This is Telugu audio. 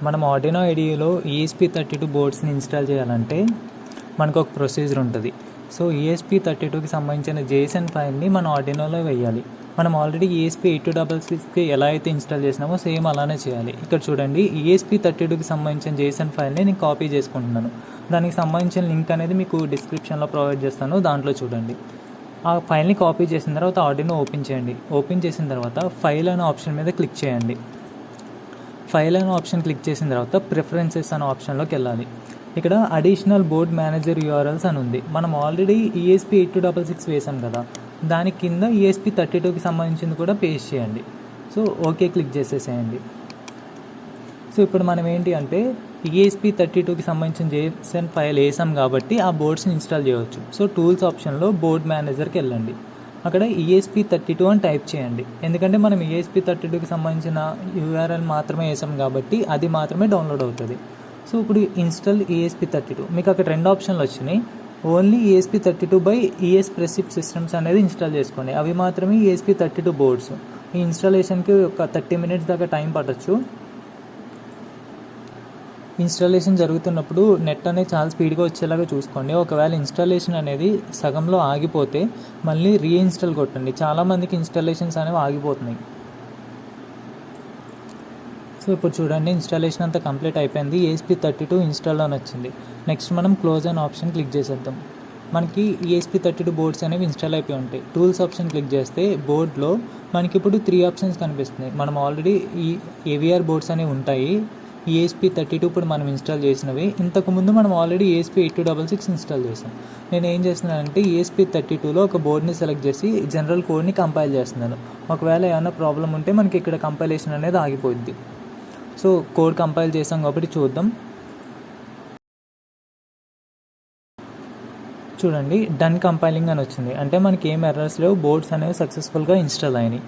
మనం ఆర్డినో ఐడిలో ESP32 బోర్డ్స్ని ఇన్స్టాల్ చేయాలంటే మనకు ఒక ప్రొసీజర్ ఉంటుంది. సో ESP32కి సంబంధించిన JSON ఫైల్ని మన ఆర్డినోలో వేయాలి. మనం ఆల్రెడీ ESP8266కి ఎలా అయితే ఇన్స్టాల్ చేసినామో సేమ్ అలానే చేయాలి. ఇక్కడ చూడండి, ESP32కి సంబంధించిన JSON ఫైల్ని నేను కాపీ చేసుకుంటున్నాను. దానికి సంబంధించిన లింక్ అనేది మీకు డిస్క్రిప్షన్లో ప్రొవైడ్ చేస్తాను, దాంట్లో చూడండి. ఆ ఫైల్ని కాపీ చేసిన తర్వాత ఆర్డినో ఓపెన్ చేయండి. ఓపెన్ చేసిన తర్వాత ఫైల్ అనే ఆప్షన్ మీద క్లిక్ చేయండి. ఫైల్ అనే ఆప్షన్ క్లిక్ చేసిన తర్వాత ప్రిఫరెన్సెస్ అనే ఆప్షన్లోకి వెళ్ళాలి. ఇక్కడ అడిషనల్ బోర్డ్ మేనేజర్ URLs అని ఉంది. మనం ఆల్రెడీ ESP8266 వేసాం కదా, దాని కింద ESP32కి సంబంధించింది కూడా పేస్ట్ చేయండి. సో ఓకే క్లిక్ చేసేసేయండి. సో ఇప్పుడు మనం ఏంటి అంటే ESP32కి సంబంధించిన JSON ఫైల్ వేసాం కాబట్టి ఆ బోర్డ్స్ని ఇన్స్టాల్ చేయవచ్చు. సో టూల్స్ ఆప్షన్లో బోర్డ్ మేనేజర్కి వెళ్ళండి. అక్కడ ESP32 అని టైప్ చేయండి. ఎందుకంటే మనం ESP32కి సంబంధించిన URL మాత్రమే వేసాం కాబట్టి అది మాత్రమే డౌన్లోడ్ అవుతుంది. సో ఇప్పుడు ఇన్స్టాల్ ESP32, మీకు అక్కడ 2 ఆప్షన్లు వచ్చినాయి. ఓన్లీ ESP32/ESPressif సిస్టమ్స్ అనేది ఇన్స్టాల్ చేసుకోండి. అవి మాత్రమే ESP32 బోర్డ్స్. ఈ ఇన్స్టాలేషన్కి ఒక 30 మినిట్స్ దాకా టైం పట్టచ్చు. ఇన్స్టాలేషన్ జరుగుతున్నప్పుడు నెట్ అనేది చాలా స్పీడ్గా వచ్చేలాగా చూసుకోండి. ఒకవేళ ఇన్స్టాలేషన్ అనేది సగంలో ఆగిపోతే మళ్ళీ రీఇన్స్టాల్ కొట్టండి. చాలామందికి ఇన్స్టాలేషన్స్ అనేవి ఆగిపోతున్నాయి. సో ఇప్పుడు చూడండి, ఇన్స్టాలేషన్ అంతా కంప్లీట్ అయిపోయింది. ESP32 ఇన్స్టాల్ అని వచ్చింది. నెక్స్ట్ మనం క్లోజ్ అనే ఆప్షన్ క్లిక్ చేసేద్దాం. మనకి ESP32 బోర్డ్స్ అనేవి ఇన్స్టాల్ అయిపోయి ఉంటాయి. టూల్స్ ఆప్షన్ క్లిక్ చేస్తే బోర్డ్లో మనకి ఇప్పుడు 3 ఆప్షన్స్ కనిపిస్తున్నాయి. మనం ఆల్రెడీ ఈ AVR బోర్డ్స్ అనేవి ఉంటాయి. ESP32 ఇప్పుడు మనం ఇన్స్టాల్ చేసినవి. ఇంతకుముందు మనం ఆల్రెడీ ESP8266 ఇన్స్టాల్ చేసాం. నేను ఏం చేస్తున్నానంటే ESP32లో ఒక బోర్డ్ని సెలెక్ట్ చేసి జనరల్ కోడ్ని కంపైల్ చేస్తున్నాను. ఒకవేళ ఏమైనా ప్రాబ్లం ఉంటే మనకి ఇక్కడ కంపైలేషన్ అనేది ఆగిపోద్ది. సో కోడ్ కంపైల్ చేసాం కాబట్టి చూద్దాం. చూడండి, డన్ కంపైలింగ్ అని వచ్చింది. అంటే మనకి ఏం ఎర్రర్స్ లేవు, బోర్డ్స్ అనేవి సక్సెస్ఫుల్గా ఇన్స్టాల్ అయినాయి.